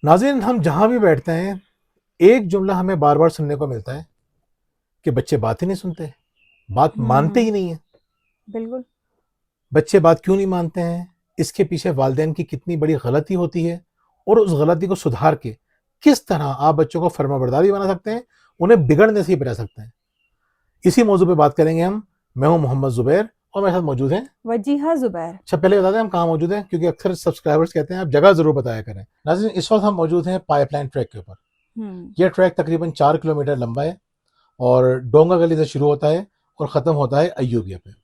नाज़रीन, हम जहां भी बैठते हैं एक जुमला हमें बार बार सुनने को मिलता है कि बच्चे बात ही नहीं सुनते, बात मानते हम्म। ही नहीं है। बिल्कुल। बच्चे बात क्यों नहीं मानते हैं, इसके पीछे वालिदैन की कितनी बड़ी गलती होती है और उस गलती को सुधार के किस तरह आप बच्चों को फर्माबरदार भी बना सकते हैं, उन्हें बिगड़ने से ही बचा सकते हैं। इसी मौजू पे बात करेंगे हम। मैं हूं मोहम्मद जुबैर और मेरे साथ मौजूद हैं। वजीहा जुबैर। अच्छा, पहले बता दें हम कहाँ मौजूद हैं, क्योंकि अक्सर सब्सक्राइबर्स कहते हैं आप जगह जरूर बताया करें। नाज़रीन, इस वक्त हम मौजूद हैं पाइपलाइन ट्रैक के ऊपर। हम्म। यह ट्रैक तकरीबन 4 किलोमीटर लंबा है और डोंगा गली से शुरू होता है और ख़त्म होता है अय्यूबिया पे।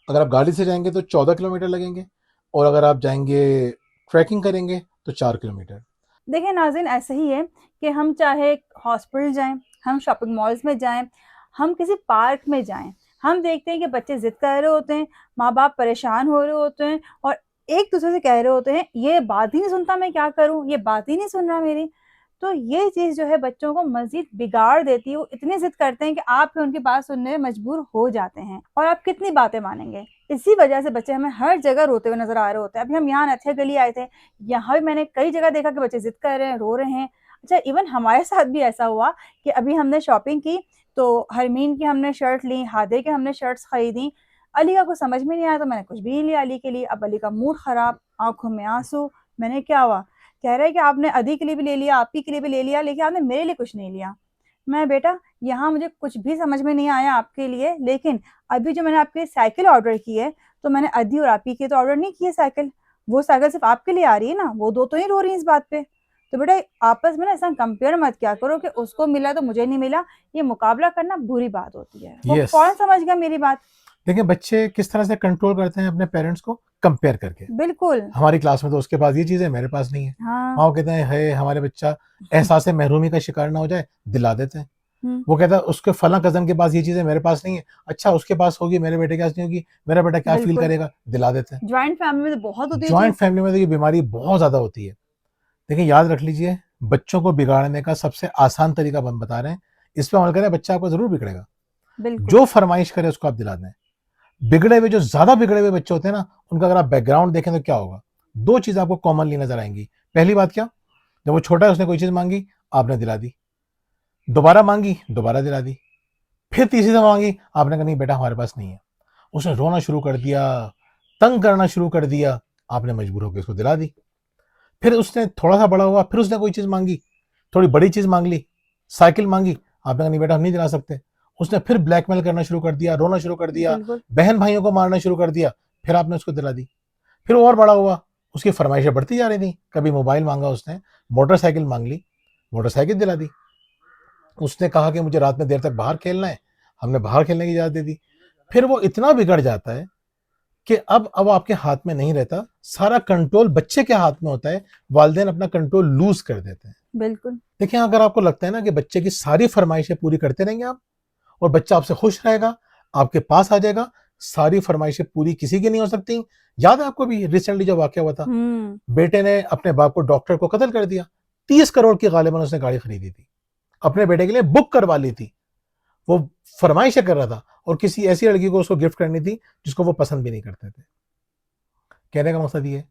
अगर आप गाड़ी से जाएंगे तो 14 किलोमीटर लगेंगे और अगर आप जाएंगे ट्रैकिंग करेंगे तो 4 किलोमीटर। देखिए नाज़रीन, ऐसे ही है कि हम चाहे हॉस्पिटल जाएं, हम शॉपिंग मॉल्स में जाएं, हम किसी पार्क में जाएं, हम देखते हैं कि बच्चे जिद कर रहे होते हैं, माँ बाप परेशान हो रहे होते हैं और एक दूसरे से कह रहे होते हैं ये बात ही नहीं सुनता, मैं क्या करूं, ये बात ही नहीं सुन रहा मेरी। तो ये चीज़ जो है बच्चों को मज़ीद बिगाड़ देती है। वो इतनी ज़िद करते हैं कि आप फिर उनकी बात सुनने में मजबूर हो जाते हैं और आप कितनी बातें मानेंगे। इसी वजह से बच्चे हमें हर जगह रोते हुए नज़र आ रहे होते हैं। अभी हम यहाँ नथिया गली आए थे, यहाँ भी मैंने कई जगह देखा कि बच्चे ज़िद कर रहे हैं, रो रहे हैं। अच्छा, इवन हमारे साथ भी ऐसा हुआ कि अभी हमने शॉपिंग की तो हरमीन की हमने शर्ट ली, हादे के हमने शर्ट्स खरीदी। अली का कुछ समझ में नहीं आया तो मैंने कुछ भी नहीं लिया अली के लिए। अब अली का मूड ख़राब, आँखों में आँसू। मैंने क्या हुआ? कह रहा है कि आपने अदी के लिए भी ले लिया, आप ही के लिए भी ले लिया, लेकिन आपने मेरे लिए कुछ नहीं लिया। मैं बेटा, यहाँ मुझे कुछ भी समझ में नहीं आया आपके लिए, लेकिन अभी जो मैंने आपके लिए साइकिल ऑर्डर की है, तो मैंने अदी और आप ही के तो ऑर्डर नहीं की है साइकिल। वो साइकिल सिर्फ आपके लिए आ रही है ना, वो दो तो नहीं रो रही इस बात पे। तो बेटा, आपस में ना ऐसा कंपेयर मत किया करो कि उसको मिला तो मुझे नहीं मिला। ये मुकाबला करना बुरी बात होती है। वो यस। कौन समझ गया मेरी बात? देखिए बच्चे किस तरह से कंट्रोल करते हैं अपने पेरेंट्स को कंपेयर करके। बिल्कुल। हमारी क्लास में तो उसके पास ये चीज़ है, मेरे पास नहीं है। हाँ। हाँ, वो कहते हैं है हमारे बच्चा एहसास महरूमी का शिकार ना हो जाए, दिला देते हैं। हम्म। वो कहता है उसके फला कज़न के पास ये चीज़ है, मेरे पास नहीं है। अच्छा, उसके पास होगी, मेरे बेटे के पास नहीं होगी, मेरा बेटा क्या फ़ील बिल्कुल। करेगा, दिला देते हैं। ज्वाइंट फैमिली में तो बहुत होती है जॉइंट चीज। फैमिली में तो ये बीमारी बहुत ज़्यादा होती है। देखिए, याद रख लीजिए, बच्चों को बिगाड़ने का सबसे आसान तरीका हम बता रहे हैं। इस पे अमल करें, बच्चा आपको ज़रूर बिगड़ेगा। बिल्कुल। जो फ़रमाइश करे उसको आप दिला दें। बिगड़े हुए, जो ज़्यादा बिगड़े हुए बच्चे होते हैं ना, उनका अगर आप बैकग्राउंड देखें तो क्या होगा? 2 चीज़ आपको कॉमनली नज़र आएँगी। पहली बात क्या? जब वो छोटा है उसने कोई चीज़ माँगी, आपने दिला दी। दोबारा माँगी, दोबारा दिला दी। फिर तीसरी दफ़ा माँगी, आपने कहा नहीं बेटा हमारे पास नहीं है। उसने रोना शुरू कर दिया, तंग करना शुरू कर दिया, आपने मजबूर होकर उसको दिला दी। फिर उसने थोड़ा-सा बड़ा हुआ, फिर उसने कोई चीज़ माँगी, थोड़ी बड़ी चीज़ माँग ली, साइकिल माँगी, आपने कहा नहीं बेटा हम नहीं दिला सकते। उसने फिर ब्लैकमेल करना शुरू कर दिया, रोना शुरू कर दिया, बिल्कुल। बहन-भाइयों को मारना शुरू कर दिया, फिर आपने उसको दिला दी। फिर वो और बड़ा हुआ, उसकी फ़रमाइशें बढ़ती जा रही थी। कभी मोबाइल माँगा उसने, मोटरसाइकिल माँग ली, मोटरसाइकिल दिला दी। उसने कहा कि मुझे रात में देर तक बाहर खेलना है, हमने बाहर खेलने की इजाज़त दे दी। फिर वो इतना बिगड़ जाता है कि अब आपके हाथ में नहीं रहता, सारा कंट्रोल बच्चे के हाथ में होता है, वालिदैन अपना कंट्रोल लूज़ कर देते हैं। बिल्कुल। देखिए, अगर आपको लगता है ना कि बच्चे की सारी फ़रमाइशें पूरी करते रहेंगे आप और बच्चा आपसे खुश रहेगा, आपके पास आ जाएगा, सारी फ़रमाइशें पूरी किसी की नहीं हो सकती। याद है आपको भी रिसेंटली जो वाक़या हुआ था, हम्म। बेटे ने अपने बाप को डॉक्टर को कत्ल कर दिया। 30 करोड़ की गालिबन उसने गाड़ी खरीदी थी, अपने बेटे के लिए बुक करवा ली थी। वो फ़रमाइशें कर रहा था और किसी ऐसी लड़की को उसको गिफ्ट करनी थी जिसको वो पसंद भी नहीं करते थे। कहने का मकसद ये है,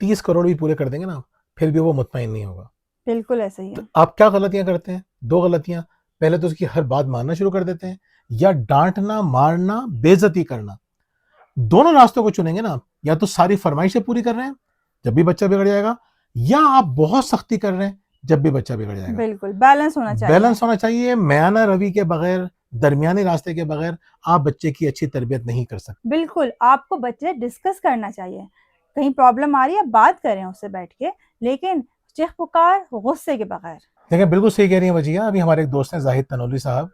30 करोड़ भी पूरे कर देंगे ना, फिर भी वो मुतमईन नहीं होगा। बिल्कुल ऐसे ही तो है। आप क्या गलतियां करते हैं? 2 गलतियां। पहले तो उसकी हर बात मानना शुरू कर देते हैं, या डांटना, मारना, बेइज्जती करना। दोनों रास्तों को चुनेंगे ना आप, या तो सारी फरमाइशें पूरी कर रहे हैं जब भी बच्चा बिगड़ जाएगा, या आप बहुत सख्ती कर रहे हैं जब भी बच्चा बिगड़ जाएगा। बिल्कुल बैलेंस होना चाहिए। बैलेंस होना चाहिए। मयाना रवि के बगैर, दरमियानी रास्ते के बगैर आप बच्चे की अच्छी तरबियत नहीं कर सकते। बिल्कुल, आपको बच्चे डिस्कस करना चाहिए। कहीं प्रॉब्लम आ रही है, बात करें उससे बैठ के, लेकिन चीख पुकार गुस्से के बगैर। देखिए, बिल्कुल सही कह रही है वजिया। अभी हमारे एक दोस्त हैं जाहिद तनोली साहब,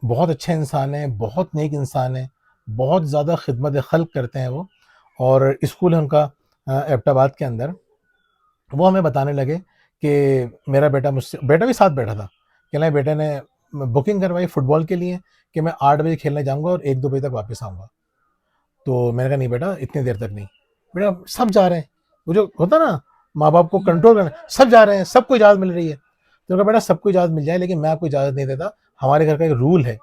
बहुत अच्छे इंसान हैं, बहुत नेक इंसान हैं, बहुत ज़्यादा खिदमत खल्क करते हैं वो। और स्कूल है उनका एबटाबाद के अंदर। वो हमें बताने लगे कि मेरा बेटा मुझसे, बेटा भी साथ बैठा था, कि नहीं बेटे ने बुकिंग करवाई फुटबॉल के लिए कि मैं 8 बजे खेलने जाऊंगा और 1-2 बजे तक वापस आऊँगा। तो मैंने कहा नहीं बेटा इतनी देर तक नहीं। बेटा सब जा रहे हैं, वो जो होता ना माँ बाप को कंट्रोल करना, सब जा रहे हैं, सबको इजाज़त मिल रही है। तो कहा बेटा सबको इजाज़त मिल जाए, लेकिन मैं आपको इजाज़त नहीं देता। हमारे घर का एक रूल है,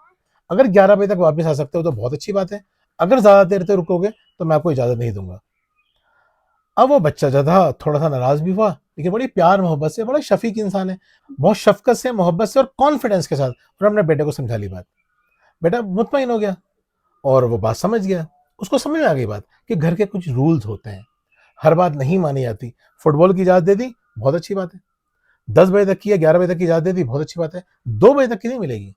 अगर 11 बजे तक वापस आ सकते हो तो बहुत अच्छी बात है, अगर ज़्यादा देर तक रुकोगे तो मैं आपको इजाज़त नहीं दूंगा। अब वो बच्चा जो था थोड़ा सा नाराज़ भी हुआ, लेकिन बड़ी प्यार मोहब्बत से, बड़ा शफीक इंसान है, बहुत शफकत से, मोहब्बत से और कॉन्फिडेंस के साथ उन्होंने अपने बेटे को समझा ली बात। बेटा मुतमईन हो गया और वो बात समझ गया। उसको समझ में आ गई बात कि घर के कुछ रूल्स होते हैं, हर बात नहीं मानी जाती। फुटबॉल की इजाजत दे दी, बहुत अच्छी बात है। 10 बजे तक की या 11 बजे तक की इजाजत दे दी, बहुत अच्छी बात है। 2 बजे तक की नहीं मिलेगी।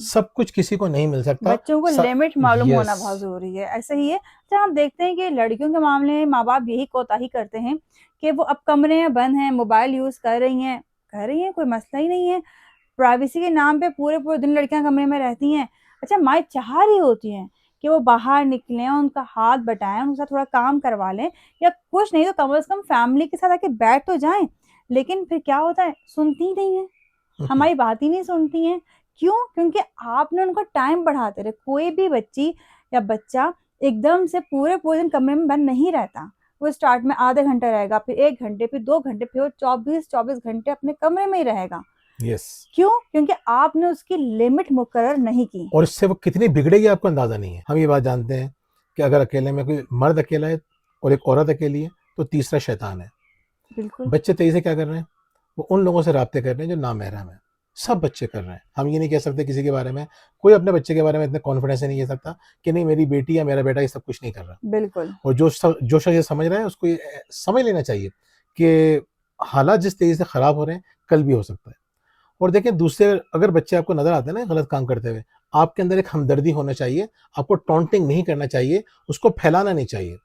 सब कुछ किसी को नहीं मिल सकता। बच्चों को लिमिट मालूम यस, होना बहुत जरूरी है। ऐसे ही है जब हम देखते हैं कि लड़कियों के मामले में माँ बाप यही कोताही करते हैं कि वो अब कमरे में बंद हैं, मोबाइल यूज कर रही हैं, कोई मसला ही नहीं है। प्राइवेसी के नाम पे पूरे पूरे दिन लड़कियां कमरे में रहती हैं। अच्छा, माएँ चाह रही होती हैं कि वो बाहर निकलें, उनका हाथ बटाएं, उनके साथ थोड़ा काम करवा लें, या कुछ नहीं तो कम से कम फैमिली के साथ आके बैठ तो जाएं। लेकिन फिर क्या होता है, सुनती ही नहीं है, हमारी बात ही नहीं सुनती हैं। क्यों? क्योंकि आपने उनको टाइम बढ़ाते रहे। कोई भी बच्ची या बच्चा एकदम से पूरे पूरे दिन कमरे में बंद नहीं रहता। वो स्टार्ट में आधे घंटे रहेगा, फिर 1 घंटे, फिर 2 घंटे, फिर वो 24-24 घंटे अपने कमरे में ही रहेगा। यस। क्यों? क्योंकि आपने उसकी लिमिट मुकर्रर नहीं की। और इससे वो कितनी बिगड़ेगी आपको अंदाजा नहीं है। हम ये बात जानते हैं कि अगर अकेले में कोई मर्द अकेला है और एक औरत अकेली है तो तीसरा शैतान है। बिल्कुल। बच्चे तेजी से क्या कर रहे हैं, वो उन लोगों से राब्ते कर रहे हैं जो नामहरम है। सब बच्चे कर रहे हैं। हम ये नहीं कह सकते किसी के बारे में, कोई अपने बच्चे के बारे में इतने कॉन्फिडेंस से नहीं कह सकता कि नहीं मेरी बेटी या मेरा बेटा ये सब कुछ नहीं कर रहा। बिल्कुल। और जो शख्स ये समझ रहा है उसको ये समझ लेना चाहिए कि हालात जिस तेजी से खराब हो रहे हैं कल भी हो सकता है। और देखिए दूसरे अगर बच्चे आपको नजर आते हैं ना गलत काम करते हुए, आपके अंदर एक हमदर्दी होना चाहिए। आपको टॉन्टिंग नहीं करना चाहिए, उसको फैलाना नहीं चाहिए।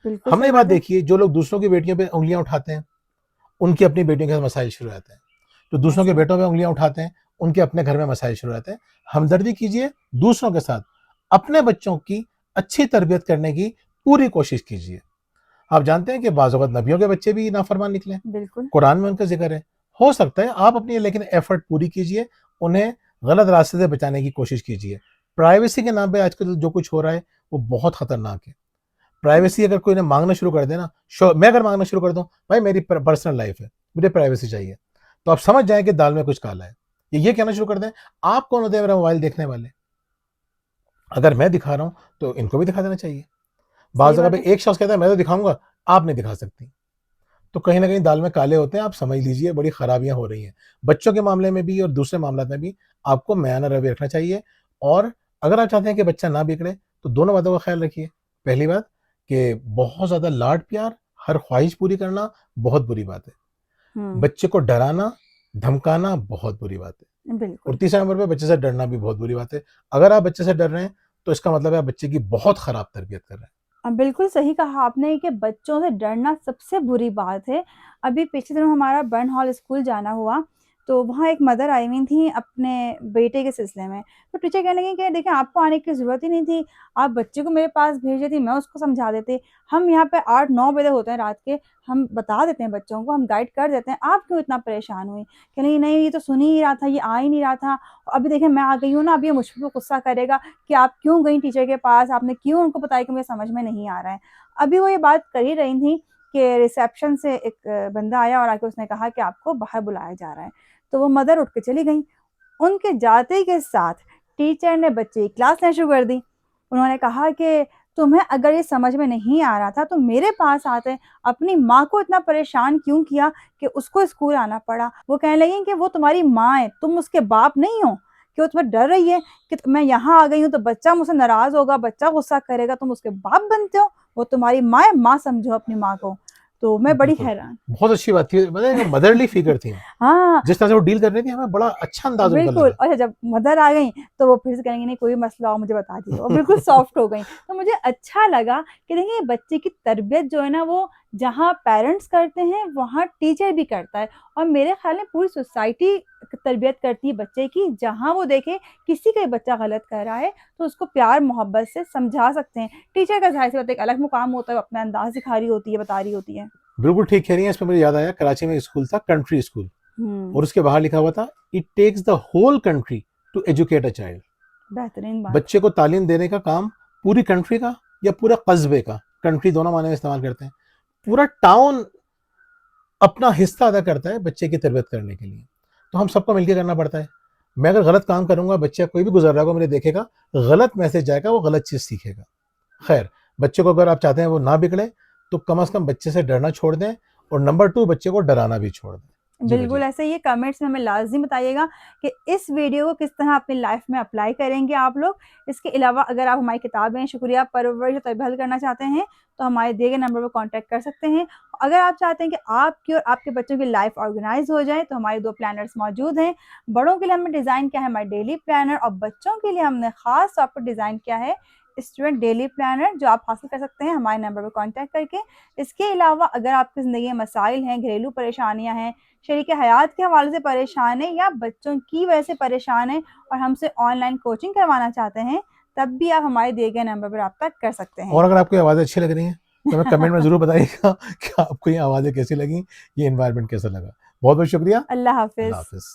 बिल्कुल हमने सही ये बात बात है। देखी है, जो लोग दूसरों की बेटियों पे उंगलियां उठाते हैं उनकी अपनी बेटियों के साथ मसाइल शुरू हो जाते हैं। जो दूसरों के ऐसे बेटों पे उंगलियां उठाते हैं उनके अपने घर में मसाइल शुरू हो जाते हैं। हमदर्दी कीजिए दूसरों के साथ, अपने बच्चों की अच्छी तरबियत करने की पूरी कोशिश कीजिए। आप जानते हैं कि बाज़ औक़ात नबियों के बच्चे भी नाफरमान निकले, बिल्कुल। कुरान में उनका जिक्र है। हो सकता है आप अपनी लेकिन एफर्ट पूरी कीजिए, उन्हें गलत रास्ते से बचाने की कोशिश कीजिए। प्राइवेसी के नाम पे आजकल जो कुछ हो रहा है वो बहुत खतरनाक है। प्राइवेसी अगर कोई ने मांगना शुरू कर दे ना, मैं अगर मांगना शुरू कर दूं भाई मेरी पर्सनल लाइफ है, मुझे प्राइवेसी चाहिए, तो आप समझ जाएं कि दाल में कुछ काला है। ये कहना शुरू कर दें आप कौन होते हैं मेरा मोबाइल देखने वाले। अगर मैं दिखा रहा हूं तो इनको भी दिखा देना चाहिए। सही बाज़ जगह बात पे है। एक शख्स कहता है मैं तो दिखाऊंगा, आप नहीं दिखा सकती, तो कहीं ना कहीं दाल में काले होते हैं। आप समझ लीजिए बड़ी खराबियां हो रही हैं बच्चों के मामले में भी और दूसरे मामलों में भी। आपको म्यान रवैया रखना चाहिए। और अगर आप चाहते हैं कि बच्चा ना बिगड़े तो दोनों बातों का ख्याल रखिए। पहली बात कि बहुत ज्यादा लाड प्यार, हर ख्वाहिश पूरी करना बहुत बुरी बात है। हम्म। बच्चे को डराना धमकाना बहुत बुरी बात है। और बिल्कुल। तीसरे नंबर पे बच्चे से डरना भी बहुत बुरी बात है। अगर आप बच्चे से डर रहे हैं तो इसका मतलब है आप बच्चे की बहुत खराब तरबियत कर रहे हैं। बिल्कुल सही कहा आपने कि बच्चों से डरना सबसे बुरी बात है। अभी पिछले दिनों हमारा बर्न हॉल स्कूल जाना हुआ, तो वहाँ एक मदर आई हुई थी अपने बेटे के सिलसिले में। तो टीचर कहने लगी कि देखिए आपको आने की ज़रूरत ही नहीं थी, आप बच्चे को मेरे पास भेज देती, मैं उसको समझा देती। हम यहाँ पे 8-9 बजे होते हैं रात के, हम बता देते हैं बच्चों को, हम गाइड कर देते हैं, आप क्यों इतना परेशान हुई? कह रही नहीं ये तो सुन ही रहा था, ये आ ही नहीं रहा था। अभी देखिए मैं आ गई हूँ ना, अब ये मुझ पे गुस्सा करेगा कि आप क्यों गई टीचर के पास, आपने क्यों उनको बताया कि मुझे समझ में नहीं आ रहा है। अभी वो ये बात कर ही रही थी कि रिसेप्शन से एक बंदा आया और आके उसने कहा कि आपको बाहर बुलाया जा रहा है। तो वो मदर उठ के चली गई। उनके जाते के साथ टीचर ने बच्चे की क्लास लेना शुरू कर दी। उन्होंने कहा कि तुम्हें अगर ये समझ में नहीं आ रहा था तो मेरे पास आते, अपनी माँ को इतना परेशान क्यों किया कि उसको स्कूल आना पड़ा। वो कहने लगी कि वो तुम्हारी माँ है, तुम उसके बाप नहीं हो, कि वो तुम्हें डर रही है कि मैं यहाँ आ गई हूँ तो बच्चा मुझसे नाराज होगा, बच्चा गुस्सा करेगा, तुम उसके बाप बनते हो। वो तुम्हारी माँ है, माँ समझो अपनी माँ को। तो मैं बड़ी बिल्कुल, हैरान। बहुत अच्छी बात थी, मतलब मदरली फिगर थी। हाँ। जिस तरह से वो डील कर रही थी हमें बड़ा अच्छा अंदाज उनका बिल्कुल। लगा। अच्छा, जब मदर आ गई तो वो फिर से कहेंगी नहीं कोई मसला हो मुझे बता दियो, वो बिल्कुल सॉफ्ट हो गई। तो मुझे अच्छा लगा कि देखिए बच्चे की तरबियत जो है ना, वो जहाँ पेरेंट्स करते हैं वहाँ टीचर भी करता है। और मेरे ख्याल में पूरी सोसाइटी तरबियत करती है बच्चे की। जहाँ वो देखे किसी का बच्चा गलत कर रहा है तो उसको प्यार मोहब्बत से समझा सकते हैं। टीचर का ज़ाहिर सी बात है एक अलग मुकाम होता है, वो अपना अंदाज दिखा रही होती है, बता रही होती है। बिल्कुल ठीक कह रही हैं। इसमें मुझे याद आया कराची में एक स्कूल था, कंट्री स्कूल, हुँ। और उसके बाहर लिखा हुआ था it takes the whole country to educate a child. बेहतरीन बात। बच्चे को तालीम देने का काम पूरी कंट्री का या पूरा कस्बे का, कंट्री दोनों माने में इस्तेमाल करते हैं, पूरा टाउन अपना हिस्सा अदा करता है बच्चे की तरबियत करने के लिए। तो हम सबको मिलकर करना पड़ता है। मैं अगर गलत काम करूंगा, बच्चा कोई भी गुजर रहा होगा मुझे देखेगा, गलत मैसेज जाएगा, वो गलत चीज सीखेगा। खैर, बच्चे को अगर आप चाहते हैं वो ना बिगड़े तो कम से कम बच्चे से डरना छोड़ दें और नंबर 2 बच्चे को डराना भी छोड़ दें। जी बिल्कुल भैया। ऐसे ही है, कमेंट्स में हमें लाज़िम बताइएगा कि इस वीडियो को किस तरह अपनी लाइफ में अप्लाई करेंगे आप लोग। इसके अलावा अगर आप हमारी किताबें शुक्रिया, परवरिश और तरबियत करना चाहते हैं, तो हमारे दिए गए नंबर पर कॉन्टैक्ट कर सकते हैं। अगर आप चाहते हैं कि आपकी और आपके बच्चों की लाइफ ऑर्गेनाइज़ हो जाए, तो हमारे 2 प्लानर्स मौजूद हैं। बड़ों के लिए हमने डिज़ाइन किया है हमारा डेली प्लानर, और बच्चों के लिए हमने ख़ास तौर पर डिज़ाइन किया है स्टूडेंट डेली प्लानर, जो आप हासिल कर सकते हैं हमारे नंबर पर कॉन्टैक्ट करके। इसके अलावा अगर आपकी ज़िंदगी में मसाइल हैं, घरेलू परेशानियाँ हैं, शरीके हयात के हवाले से परेशान हैं, या बच्चों की वजह से परेशान हैं और हमसे ऑनलाइन कोचिंग करवाना चाहते हैं, तब भी आप हमारे दिए गए नंबर पर रब्ता कर सकते हैं। और अगर आपको ये आवाज़ें अच्छी लग रही हैं, तो हमें कमेंट में ज़रूर बताइएगा कि आपको ये आवाज़ें कैसी लगीं, ये एनवायरनमेंट कैसा लगा। बहुत-बहुत शुक्रिया। अल्लाह अल्लाह हाफ़िज़। हाफ़िज़।